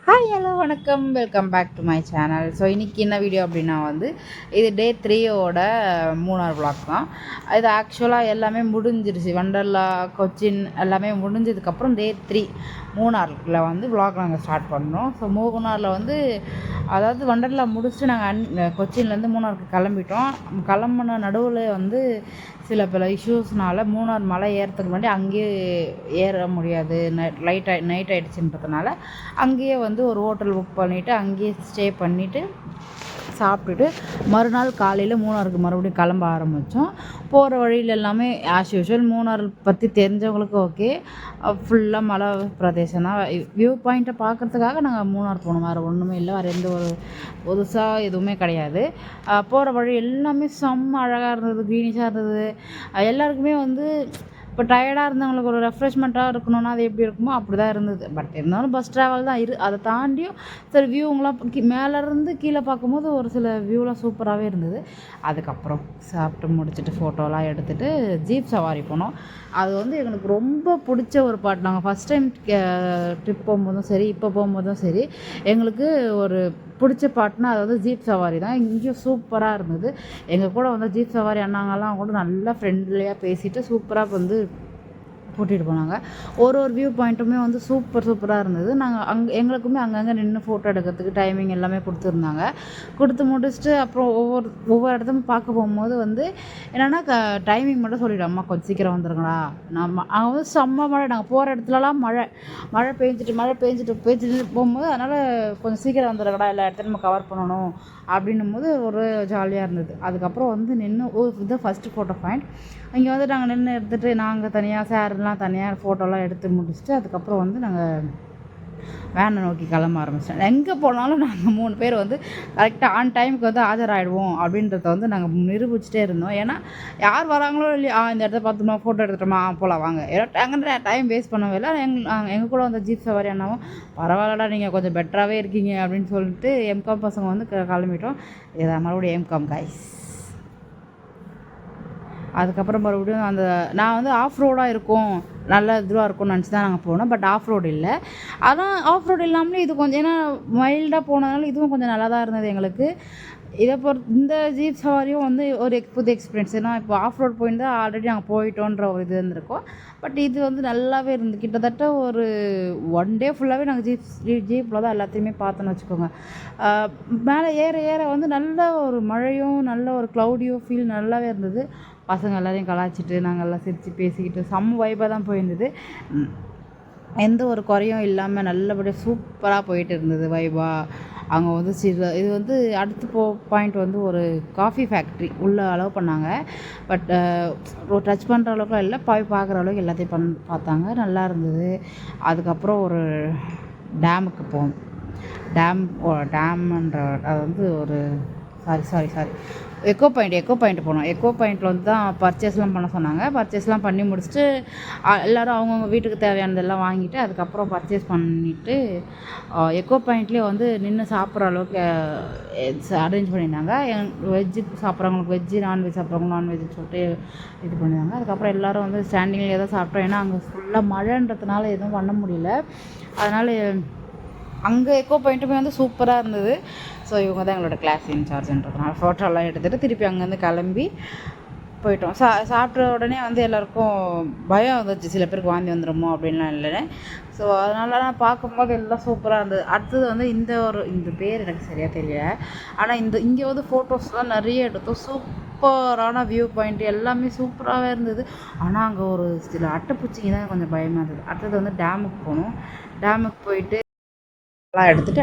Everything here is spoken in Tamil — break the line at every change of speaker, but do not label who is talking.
ஹாய் ஹலோ வணக்கம், welcome back to my channel. So இன்றைக்கி என்ன வீடியோ அப்படின்னா இது டே 3யோட மூணார் vlog தான். இது ஆக்சுவலாக எல்லாமே முடிஞ்சிருச்சு. வண்டர்லா, கொச்சின் எல்லாமே முடிஞ்சதுக்கப்புறம் டே 3 மூணாரில் vlog நாங்கள் ஸ்டார்ட் பண்ணோம். ஸோ மூணாரில் அதாவது வண்டர்லா முடிச்சுட்டு நாங்கள் கொச்சின்லேருந்து மூணாருக்கு கிளம்பிட்டோம். கிளம்புன நடுவில் சில பல இஷ்யூஸ்னால மூணார் மலை ஏறத்துக்கு முன்னாடி அங்கேயே ஏற முடியாது, நைட் ஆகிடுச்சுன்றதுனால அங்கேயே ஒரு ஹோட்டல் புக் பண்ணிவிட்டு அங்கேயே ஸ்டே பண்ணிவிட்டு சாப்பிட்டுட்டு மறுநாள் காலையில் மூணாருக்கு மறுபடியும் கிளம்ப ஆரம்பித்தோம். போகிற வழியில் எல்லாமே ஆஸ் யூஷுவல் மூணார் பற்றி தெரிஞ்சவங்களுக்கு ஓகே, ஃபுல்லாக மலை பிரதேசம் தான். வியூ பாயிண்ட்டை பார்க்குறதுக்காக நாங்கள் மூணார் போனோம், வேறு ஒன்றுமே இல்லை, வேறு எந்த ஒரு புதுசாக எதுவுமே கிடையாது. போகிற வழி எல்லாமே செம்ம அழகாக இருந்தது, க்ரீனிஷாக இருந்தது. எல்லாருக்குமே இப்போ டயர்டாக இருந்தவங்களுக்கு ஒரு ரெஃப்ரெஷ்மெண்ட்டாக இருக்கணும்னா அது எப்படி இருக்குமோ அப்படி தான் இருந்தது. பட் இருந்தாலும் பஸ் ட்ராவல் தான் அதை தாண்டியும் சரி வியூங்களாம் மேலேருந்து கீழே பார்க்கும்போது ஒரு சில வியூலாம் சூப்பராகவே இருந்தது. அதுக்கப்புறம் சாப்பிட்டு முடிச்சுட்டு ஃபோட்டோலாம் எடுத்துகிட்டு ஜீப் சவாரி போனோம். அது எங்களுக்கு ரொம்ப பிடிச்ச ஒரு பாட்டு. நாங்கள் ஃபஸ்ட் டைம் ட்ரிப் போகும்போதும் சரி, இப்போ போகும்போதும் சரி, எங்களுக்கு ஒரு பிடிச்ச பாட்டுனா அது ஜீப் சவாரி தான். இங்கேயும் சூப்பராக இருந்தது. எங்கள் கூட ஜீப் சவாரி அண்ணாங்கெல்லாம் கூட நல்லா ஃப்ரெண்ட்லியாக பேசிவிட்டு சூப்பராக கூட்டிகிட்டு போனாங்க. ஒரு வியூ பாயிண்ட்டுமே சூப்பராக இருந்தது. நாங்கள் எங்களுக்குமே அங்கங்கே நின்று ஃபோட்டோ எடுக்கிறதுக்கு டைமிங் எல்லாமே கொடுத்துருந்தாங்க. கொடுத்து முடிச்சுட்டு அப்புறம் ஒவ்வொரு இடத்தும் பார்க்க போகும்போது என்னென்னா டைமிங் மட்டும் சொல்லிவிடும், அம்மா கொஞ்சம் சீக்கிரம் வந்துருங்களா. அங்கே செம்ம மழை, நாங்கள் போகிற இடத்துலலாம் மழை பெஞ்சிட்டு போகும்போது, அதனால் கொஞ்சம் சீக்கிரம் வந்துடுங்கடா, எல்லா இடத்தையும் நம்ம கவர் பண்ணணும் அப்படின்னும் போது ஒரு ஜாலியாக இருந்தது. அதுக்கப்புறம் நின்று இதுதான் ஃபஸ்ட்டு ஃபோட்டோ பாயிண்ட். இங்கே நாங்கள் நின்று எடுத்துகிட்டு நாங்கள் தனியாக சார்லாம் தனியாக ஃபோட்டோலாம் எடுத்து முடிச்சுட்டு அதுக்கப்புறம் நாங்கள் வேனை நோக்கி கிளம்ப ஆரம்பிச்சிட்டோம். எங்கே போனாலும் நாங்கள் 3 பேர் கரெக்டாக ஆன் டைமுக்கு ஆஜராகிடுவோம் அப்படின்றத நாங்கள் நிரூபிச்சுட்டே இருந்தோம். ஏன்னா யார் வராங்களோ இல்லையா, இந்த இடத்த பார்த்தோமா, ஃபோட்டோ எடுத்துட்டோமா, போகலாம் வாங்க, ஏன்னா டைம் வேஸ்ட் பண்ணவே இல்லை. எங்கள் கூட ஜீப் சவாரி அண்ணாவும் பரவாயில்லடா நீங்கள் கொஞ்சம் பெட்டராகவே இருக்கீங்க அப்படின்னு சொல்லிட்டு எம்காம் பசங்க கிளம்பிட்டோம். இதை மறுபடியும் எம்காம் கைஸ். அதுக்கப்புறம் மறுபடியும் நான் ஆஃப் ரோடாக இருக்கும், நல்ல இதுவாக இருக்கும்னு நினச்சி தான் நாங்கள் போனோம். பட் ஆஃப் ரோடு இல்லை. அதான் ஆஃப் ரோடு இல்லாமலே இது கொஞ்சம், ஏன்னா மைல்டாக போனதுனால இதுவும் கொஞ்சம் நல்லா தான் இருந்தது எங்களுக்கு. இதை இந்த ஜீப் சவாரியும் ஒரு புது எக்ஸ்பீரியன்ஸ். ஏன்னா இப்போ ஆஃப் ரோட் போயிருந்தால் ஆல்ரெடி நாங்கள் போயிட்டோன்ற ஒரு இது இருந்திருக்கோம். பட் இது நல்லாவே இருந்து கிட்டத்தட்ட ஒரு 1 டே ஃபுல்லாகவே நாங்கள் ஜீப்பில் தான் எல்லாத்தையுமே பார்த்தோன்னு வச்சுக்கோங்க. மேலே ஏற நல்ல ஒரு மழையும் நல்ல ஒரு க்ளவுடியோ ஃபீல் நல்லாவே இருந்தது. பசங்க எல்லோரையும் கலாய்ச்சிட்டு நாங்கள் எல்லாம் சிரித்து பேசிக்கிட்டு செம்ம வைப்பாக தான் போயிருந்தது. எந்த ஒரு குறையும் இல்லாமல் நல்லபடியாக சூப்பராக போயிட்டு இருந்தது வைபாக. அங்கே இது அடுத்து பாயிண்ட் ஒரு காஃபி ஃபேக்ட்ரி உள்ளே அலோவ் பண்ணாங்க. பட் டச் பண்ணுற அளவுக்குலாம் இல்லை, பார்க்குற அளவுக்கு எல்லாத்தையும் பார்த்தாங்க, நல்லா இருந்தது. அதுக்கப்புறம் ஒரு டேமுக்கு போனோம். டேம்ன்ற அது ஒரு சாரி எக்கோ பாயிண்ட் போனோம். எக்கோ பாயிண்ட்டில் தான் பர்ச்சேஸ்லாம் பண்ண சொன்னாங்க. பர்ச்சேஸ்லாம் பண்ணி முடிச்சுட்டு எல்லோரும் அவங்கவுங்க வீட்டுக்கு தேவையானதெல்லாம் வாங்கிட்டு அதுக்கப்புறம் பர்ச்சேஸ் பண்ணிவிட்டு எக்கோ பாயிண்ட்லேயே நின்று சாப்பிட்ற அளவுக்கு அரேஞ்ச் பண்ணியிருந்தாங்க. வெஜ்ஜு சாப்பிட்றவங்களுக்கு வெஜ்ஜு, நான்வெஜ் சாப்பிட்றவங்க நான்வெஜ்ஜு சொல்லிட்டு இது பண்ணியிருந்தாங்க. அதுக்கப்புறம் எல்லோரும் ஸ்டாண்டிங்லேயே தான் சாப்பிட்டோம். ஏன்னா அங்கே ஃபுல்லாக மழைன்றதுனால எதுவும் பண்ண முடியல. அதனால் அங்கே எக்கோ பாயிண்ட்டுமே சூப்பராக இருந்தது. ஸோ இவங்க தான் எங்களோட கிளாஸ் இன்சார்ஜ்ன்றதுனால ஃபோட்டோலாம் எடுத்துகிட்டு திருப்பி அங்கேருந்து கிளம்பி போயிட்டோம். சாப்பிட்ட உடனே எல்லாருக்கும் பயம் வந்துச்சு, சில பேருக்கு வாந்தி வந்துடுமோ அப்படின்லாம் இல்லை. ஸோ அதனால நான் பார்க்கும்போது எல்லாம் சூப்பராக இருந்தது. அடுத்தது இந்த பேர் எனக்கு சரியாக தெரியல. ஆனால் இங்கே ஃபோட்டோஸ்லாம் நிறைய எடுத்தோம். சூப்பரான வியூ பாயிண்ட் எல்லாமே சூப்பராகவே இருந்தது. ஆனால் அங்கே ஒரு சில அட்டைப்பூச்சிங்க தான் கொஞ்சம் பயமாக இருந்தது. அடுத்தது டேமுக்கு போனோம். டேமுக்கு போயிட்டு எல்லாம் எடுத்துகிட்டு